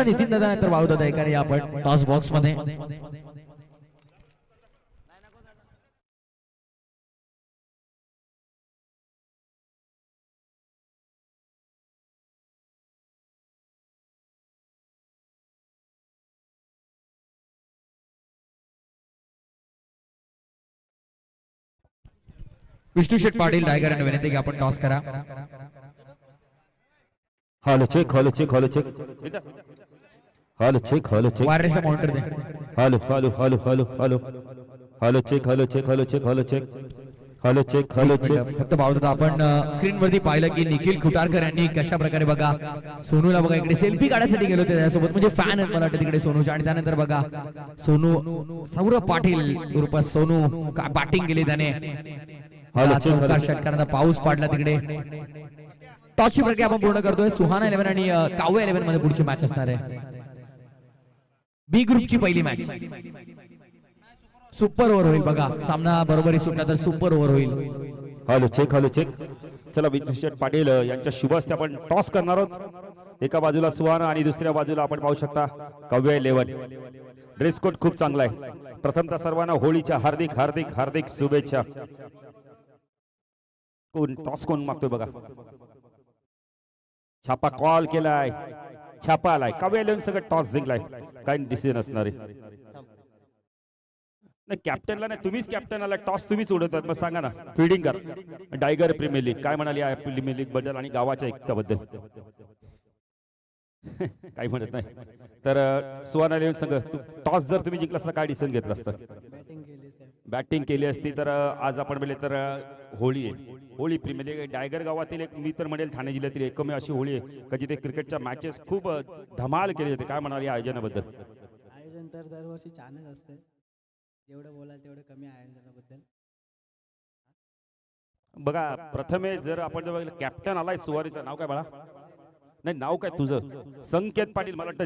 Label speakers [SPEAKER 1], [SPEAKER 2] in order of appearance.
[SPEAKER 1] नितीन दादा नंतर वाहू दादा एकाने आपण टॉस बॉक्स मध्ये विष्णू शेठ पाटील टायगर यांना विनंती की आपण टॉस करा.
[SPEAKER 2] Hello check hello check hello check hello check hello check
[SPEAKER 1] वायरचा काउंटर दे.
[SPEAKER 2] Hello hello hello hello hello hello check hello check hello check hello check hello check hello check.
[SPEAKER 1] फक्त भाऊ दादा आपण स्क्रीन वरती पाहिलं की निखिल खुटारकर यांनी कशा प्रकारे बघा सोनूला बघा इकडे सेल्फी काढण्यासाठी गेलो होते त्याच्यासोबत म्हणजे फॅन आहेत मला वाटतं तिकडे सोनूच्या. आणि त्यानंतर बघा सोनू सौरभ पाटील उर्फ सोनू काय बॅटिंग केली त्याने. षटकारांचा पाऊस पाडला तिकडे. टॉसची प्रक्रिया आपण पूर्ण करतोय. सुहाना 11 आणि काव्य 11 मध्ये पुढची मॅच असणार आहे. बी ग्रुपची पहिली मॅच सुपर ओव्हर होईल बघा. सामना बरोबरी सुटला तर सुपर ओव्हर होईल.
[SPEAKER 2] Hello check hello check. चला विष्णू शेठ पाटील यांच्या शुभ हस्ते आपण टॉस करणार आहोत. एका बाजूला सुहाना आणि दुसऱ्या बाजूला आपण पाहू शकता काव्य 11. ड्रेस कोड खूप चांगला आहे. प्रथमतः सर्वांना होळीच्या हार्दिक हार्दिक हार्दिक शुभेच्छा. कोण टॉस कोण मागतोय बघा. छापा कॉल केलाय छापा आलाय. काव्य 11 सगळं टॉस जिंकलाय. काही डिसिजन असणार आहे नाही कॅप्टनला नाही. तुम्हीच कॅप्टन आला टॉस तुम्हीच उडवतात. मग सांगा ना फिल्डिंग कर. टायगर प्रीमियर लीग काय म्हणाली या प्रीमियर लीग बद्दल आणि गावाच्या एकता बद्दल काही म्हणत नाही. तर सुहाना 11 संघ टॉस जर तुम्ही जिंकला असता काय डिसिजन घेतलं असतं. बॅटिंग केली असती तर आज आपण बोलले तर होळी आहे. होळी प्रीमियर लीग टायगर गावातील एक मी तर म्हणेल ठाणे जिल्ह्यातील एकमेव अशी होळी आहे का जिथे क्रिकेटच्या मॅचेस खूप धमाल केली जाते. काय म्हणाल या आयोजनाबद्दल.
[SPEAKER 3] आयोजन तर दरवर्षी छानच असते. जेवढं बोलाल तेवढं कमी आयोजनाबद्दल.
[SPEAKER 2] बघा प्रथमेश जर आपण जर बघितलं कॅप्टन आलाय सुवारीचं नाव काय बाळा. नाही नाव काय तुझं. संकेत पाटील मला वाटतं